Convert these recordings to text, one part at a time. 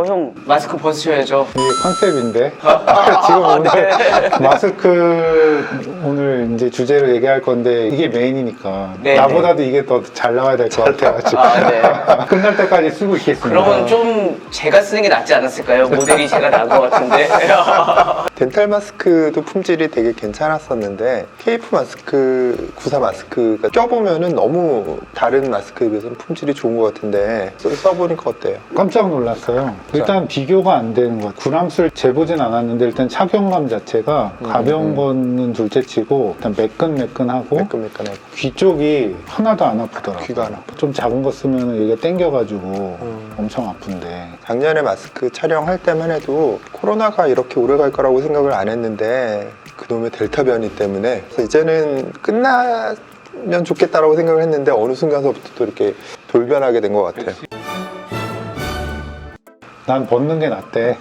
형 마스크 벗으셔야죠. 이게 컨셉인데 지금 오늘 마스크 오늘 이제 주제로 얘기할 건데 이게 메인이니까 네, 나보다도 이게 더 잘 나와야 될 것 같아가지고 네. 끝날 때까지 쓰고 있겠습니다. 그러면 좀 제가 쓰는 게 낫지 않았을까요? 모델이 제가 나은 것 같은데. 덴탈 마스크도 품질이 되게 괜찮았었는데 KF 마스크, 구사 마스크가 껴보면은 너무 다른 마스크에 비해서는 품질이 좋은 것 같은데 써보니까 어때요? 깜짝 놀랐어요. 일단 비교가 안 되는 것. 구람수를 재보진 않았는데 일단 착용감 자체가 가벼운 거는 둘째치고 일단 매끈매끈하고 매끈매끈하고 귀 쪽이 하나도 안 아프더라고요. 귀가 안 아파. 좀 작은 거 쓰면 이게 땡겨가지고 엄청 아픈데 작년에 마스크 촬영할 때만 해도 코로나가 이렇게 오래 갈 거라고 생각을 안 했는데 그놈의 델타 변이 때문에 그래서 이제는 끝나면 좋겠다라고 생각을 했는데 어느 순간서부터 또 이렇게 돌변하게 된 것 같아요. 난 벗는 게 낫대.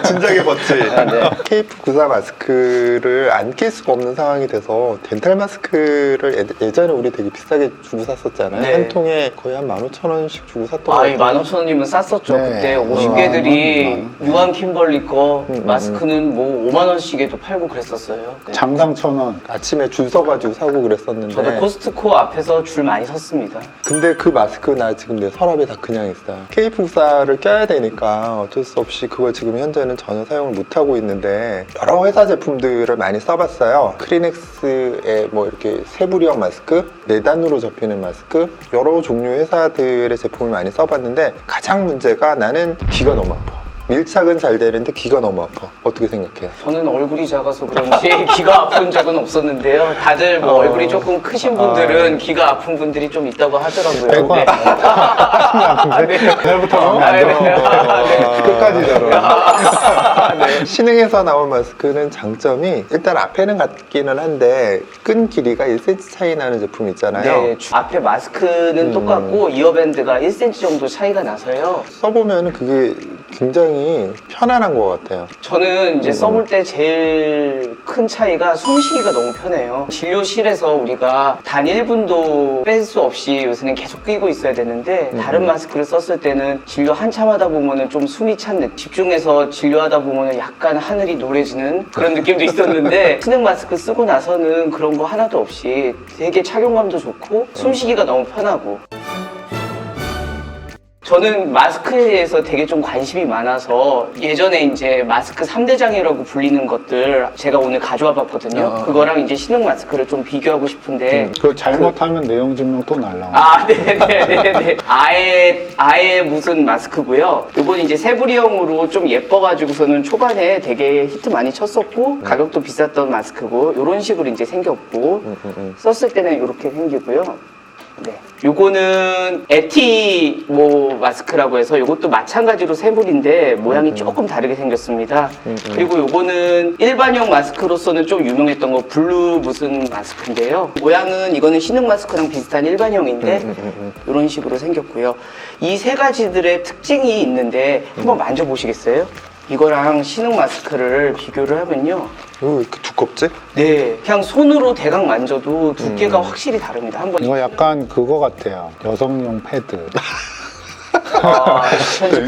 진작에 벗지. 네. KF94 마스크를 안 낄 수가 없는 상황이 돼서 덴탈 마스크를 예전에 우리 되게 비싸게 주고 샀었잖아요. 네. 한 통에 거의 한 15,000원씩 주고 샀던 것 아이, 같아요. 15,000원이면 쌌었죠. 네. 그때 만 50개들이 원. 유한 킴벌리 거 음. 마스크는 뭐 5만원씩에도 팔고 그랬었어요. 네. 장당 1,000원. 아침에 줄 서가지고 사고 그랬었는데 저도 코스트코 앞에서 줄 많이 섰습니다. 근데 그 마스크 나 지금 내 서랍에 다 그냥 있어. KF94를 껴야 되니까 어쩔 수 없이 그걸 지금 현재는 전혀 사용을 못하고 있는데 여러 회사 제품들을 많이 써봤어요. 크리넥스의 뭐 이렇게 세부리형 마스크, 4단으로 접히는 마스크 여러 종류 회사들의 제품을 많이 써봤는데 가장 문제가 나는 귀가 너무 아파. 밀착은 잘 되는데 귀가 너무 아파. 어떻게 생각해요? 저는 얼굴이 작아서 그런지 귀가 아픈 적은 없었는데요. 다들 뭐 얼굴이 조금 크신 분들은 귀가 아픈 분들이 좀 있다고 하더라고요. 빼고 네. 아픈데 그날부터 마음에 안 들어. 네. 끝까지 들어. 신흥에서 나온 마스크는 장점이 일단 앞에는 같기는 한데 끈 길이가 1cm 차이 나는 제품 있잖아요. 네, 앞에 마스크는 똑같고 이어밴드가 1cm 정도 차이가 나서요. 써보면 그게 굉장히 편안한 것 같아요. 저는 이제 써볼 때 제일 큰 차이가 숨쉬기가 너무 편해요. 진료실에서 우리가 단 1분도 뺄 수 없이 요새는 계속 끼고 있어야 되는데 다른 마스크를 썼을 때는 진료 한참 하다 보면은 좀 숨이 찬 느낌, 집중해서 진료하다 보면은 약간 하늘이 노래지는 그런 느낌도 있었는데 신흥 마스크 쓰고 나서는 그런 거 하나도 없이 되게 착용감도 좋고 숨쉬기가 너무 편하고. 저는 마스크에 대해서 되게 좀 관심이 많아서 예전에 이제 마스크 3대장이라고 불리는 것들 제가 오늘 가져와 봤거든요. 그거랑 이제 신흥 마스크를 좀 비교하고 싶은데 그거 잘못하면 내용 증명 또 날라와. 아, 네네네네. 아예 무슨 마스크고요. 이건 이제 세부리형으로 좀 예뻐가지고서는 초반에 되게 히트 많이 쳤었고 가격도 비쌌던 마스크고 이런 식으로 이제 생겼고 썼을 때는 이렇게 생기고요. 네. 요거는 에티 뭐 마스크라고 해서 요것도 마찬가지로 세불인데 모양이 조금 다르게 생겼습니다. 그리고 요거는 일반형 마스크로서는 좀 유명했던 거 블루 무슨 마스크인데요. 모양은 이거는 신흥 마스크랑 비슷한 일반형인데 이런 식으로 생겼고요. 이 세 가지들의 특징이 있는데 한번 만져보시겠어요? 이거랑 신흥 마스크를 비교를 하면요. 이거 왜 이렇게 두껍지? 네, 그냥 손으로 대강 만져도 두께가 확실히 다릅니다. 한번 이거 약간 그거 같아요. 여성용 패드.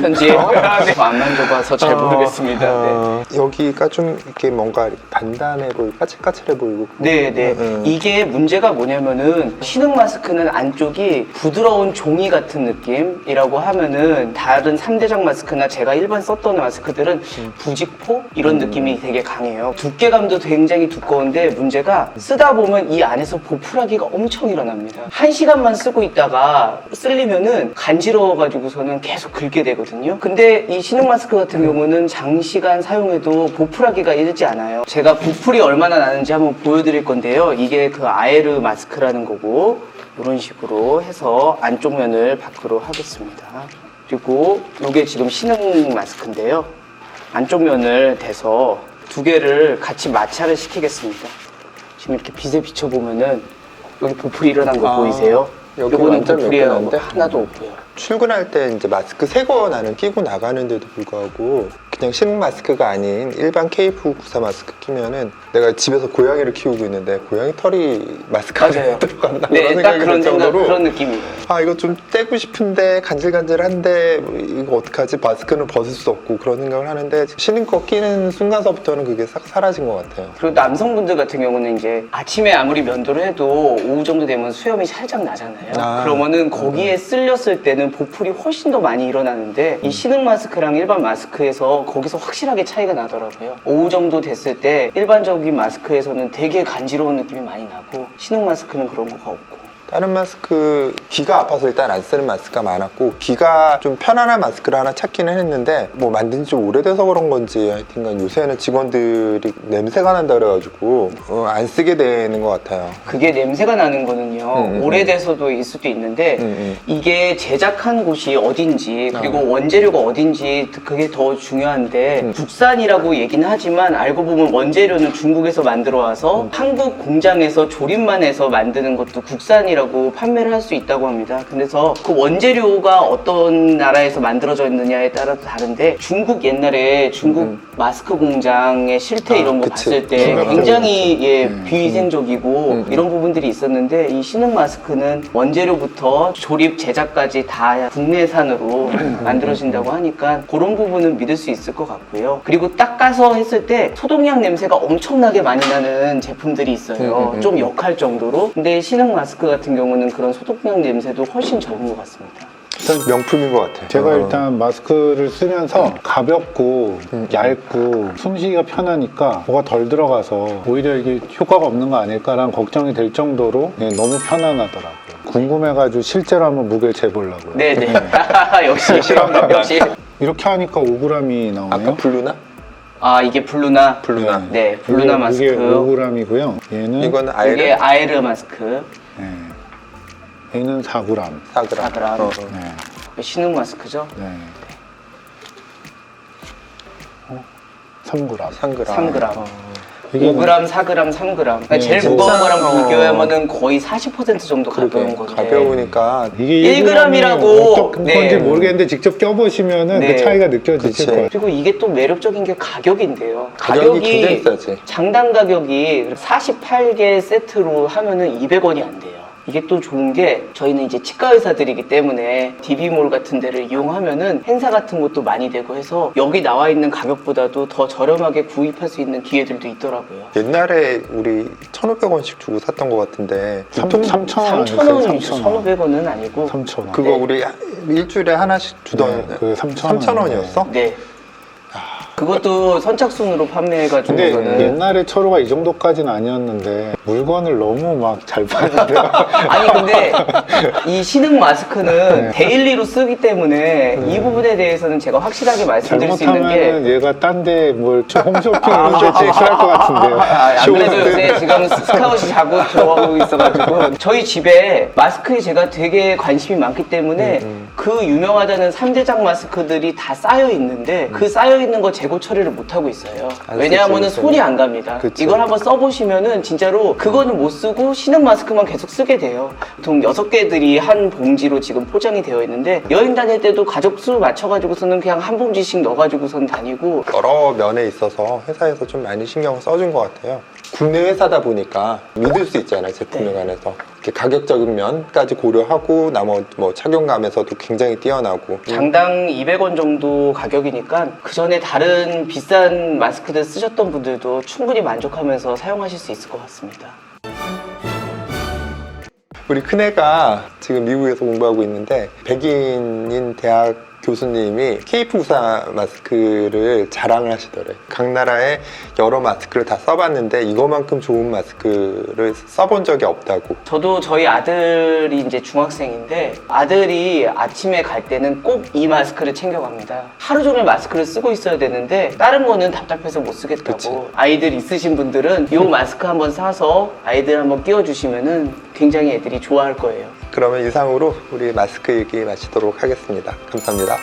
편지 안 만져봐서 잘 모르겠습니다. 네. 여기가 좀 이렇게 뭔가 단단해 보이고 까칠까칠해 보이고 네. 이게 문제가 뭐냐면은 신흥 마스크는 안쪽이 부드러운 종이 같은 느낌이라고 하면은 다른 3대장 마스크나 제가 일반 썼던 마스크들은 부직포 이런 느낌이 되게 강해요. 두께감도 굉장히 두꺼운데 문제가 쓰다 보면 이 안에서 보풀하기가 엄청 일어납니다. 1시간만 쓰고 있다가 쓸리면은 간지러워가지고서는 계속 긁게 되거든요. 근데 이 신흥 마스크 같은 경우는 장시간 사용해도 보풀하기가 일지 않아요. 제가 보풀이 얼마나 나는지 한번 보여드릴 건데요. 이게 그 아에르 마스크라는 거고 이런 식으로 해서 안쪽 면을 밖으로 하겠습니다. 그리고 이게 지금 신흥 마스크인데요. 안쪽 면을 대서 두 개를 같이 마찰을 시키겠습니다. 지금 이렇게 빛에 비춰보면은 여기 보풀이 일어난 거 보이세요? 여기 요거는 완전 보풀이 매끈한데? 하나도 없고요. 출근할 때 이제 마스크 새 거 나는 끼고 나가는데도 불구하고 그냥 신흥 마스크가 아닌 일반 KF94 마스크 끼면은 내가 집에서 고양이를 키우고 있는데 고양이 털이 마스크 안에 맞아요. 들어간다 네, 그런 딱 생각이 그런 들 정도로 그런 느낌이에요. 아 이거 좀 떼고 싶은데 간질간질한데 뭐 이거 어떡하지? 마스크는 벗을 수 없고 그런 생각을 하는데 신인 거 끼는 순간서부터는 그게 싹 사라진 것 같아요. 그리고 남성분들 같은 경우는 이제 아침에 아무리 면도를 해도 오후 정도 되면 수염이 살짝 나잖아요. 아. 그러면은 거기에 쓸렸을 때는 보풀이 훨씬 더 많이 일어나는데 이 신흥 마스크랑 일반 마스크에서 거기서 확실하게 차이가 나더라고요. 오후 정도 됐을 때 일반적인 마스크에서는 되게 간지러운 느낌이 많이 나고 신흥 마스크는 그런 거가 없고. 다른 마스크 귀가 아파서 일단 안 쓰는 마스크가 많았고 귀가 좀 편안한 마스크를 하나 찾기는 했는데 뭐 만든 지 좀 오래돼서 그런 건지 하여튼간 요새는 직원들이 냄새가 난다 그래가지고 안 쓰게 되는 것 같아요. 그게 냄새가 나는 거는요 오래돼서도 수도 있는데 이게 제작한 곳이 어딘지 그리고 원재료가 어딘지 그게 더 중요한데 국산이라고 얘기는 하지만 알고 보면 원재료는 중국에서 만들어 와서 한국 공장에서 조립만 해서 만드는 것도 국산이라고 판매를 할 수 있다고 합니다. 그래서 그 원재료가 어떤 나라에서 만들어져 있느냐에 따라서 다른데 중국 옛날에 중국 마스크 공장의 실태 이런 거 그치. 봤을 때 굉장히 비위생적이고 음. 이런 부분들이 있었는데 이 신흥 마스크는 원재료부터 조립 제작까지 다 국내산으로 만들어진다고 하니까 그런 부분은 믿을 수 있을 것 같고요. 그리고 닦아서 했을 때 소독약 냄새가 엄청나게 많이 나는 제품들이 있어요. 좀 역할 정도로. 근데 신흥 마스크 같은 경우는 그런 소독약 냄새도 훨씬 적은 것 같습니다. 일단 명품인 것 같아요. 제가 일단 마스크를 쓰면서 가볍고 얇고 숨쉬기가 편하니까 뭐가 덜 들어가서 오히려 이게 효과가 없는 거 아닐까라는 걱정이 될 정도로 너무 편안하더라고요. 궁금해가지고 실제로 한번 무게를 재보려고요. 네네. 역시 역시. 이렇게 하니까 5g이 나오네요. 아까 블루나? 아 이게 블루나. 블루나. 네, 블루나 마스크. 이게 5g이고요. 얘는 이거는 이게 아이를 아에르 마스크. 네. 얘는 4g. 4g. 4g. 네. 신흥 마스크죠. 네. 3g. 3g. 3g. 이게 5g, 4g, 3g. 그러니까 제일 무거운 거랑 비교하면은 거의 40% 정도 가벼운 건데. 가벼우니까 이게 1g이라고. 어떤 건지 네. 모르겠는데 직접 껴보시면은 네. 그 차이가 느껴지실 그치. 거예요. 그리고 이게 또 매력적인 게 가격인데요. 가격이 굉장히 싸지. 장당 가격이 48개 세트로 하면은 200원이 안 돼요. 이게 또 좋은 게 저희는 이제 치과 의사들이기 때문에 DB몰 같은 데를 이용하면은 행사 같은 것도 많이 되고 해서 여기 나와 있는 가격보다도 더 저렴하게 구입할 수 있는 기회들도 있더라고요. 옛날에 우리 1,500원씩 주고 샀던 것 같은데 3,000원 3,000원이죠. 1,500원은 아니고. 3,000원. 그거 우리 일주일에 하나씩 주던 네, 그게 3,000원. 3,000원이었어? 네. 그것도 선착순으로 근데 판매해가지고서는. 옛날에 철호가 이 정도까지는 아니었는데 물건을 너무 막 잘 파는데요. 아니 근데 이 신흥 마스크는 데일리로 쓰기 때문에 이 부분에 대해서는 제가 확실하게 말씀드릴 수 있는 게 잘못하면 얘가 딴 데 뭘 홈쇼핑 이런 데 제출할 것 같은데요. 안 그래도 요새 지금 스카웃이 자꾸 들어가고 있어가지고 저희 집에 마스크에 제가 되게 관심이 많기 때문에 그 유명하다는 3대장 마스크들이 다 쌓여 있는데 그 쌓여 있는 거 재고 처리를 못 하고 있어요. 안 왜냐하면은 쓰지, 손이 안 갑니다. 그치. 이걸 한번 써보시면은 진짜로 그거는 못 쓰고 신흥 마스크만 계속 쓰게 돼요. 보통 6개들이 한 봉지로 지금 포장이 되어 있는데 여행 다닐 때도 가족 수 맞춰가지고서는 그냥 한 봉지씩 넣어가지고선 다니고. 여러 면에 있어서 회사에서 좀 많이 신경을 써준 것 같아요. 국내 회사다 보니까 믿을 수 있잖아요, 제품에 관해서. 이렇게 가격적인 면까지 고려하고 나머지 뭐 착용감에서도 굉장히 뛰어나고. 장당 200원 정도 가격이니까 그 전에 다른 비싼 마스크들 쓰셨던 분들도 충분히 만족하면서 사용하실 수 있을 것 같습니다. 우리 큰애가 지금 미국에서 공부하고 있는데 백인인 대학 교수님이 KF94 마스크를 자랑을 하시더래. 각 나라의 여러 마스크를 다 써봤는데 이거만큼 좋은 마스크를 써본 적이 없다고. 저도 저희 아들이 이제 중학생인데 아들이 아침에 갈 때는 꼭 이 마스크를 챙겨갑니다. 하루 종일 마스크를 쓰고 있어야 되는데 다른 거는 답답해서 못 쓰겠다고. 그치. 아이들 있으신 분들은 이 마스크 한번 사서 아이들 한번 끼워주시면은 굉장히 애들이 좋아할 거예요. 그러면 이상으로 우리 마스크 얘기 마치도록 하겠습니다. 감사합니다.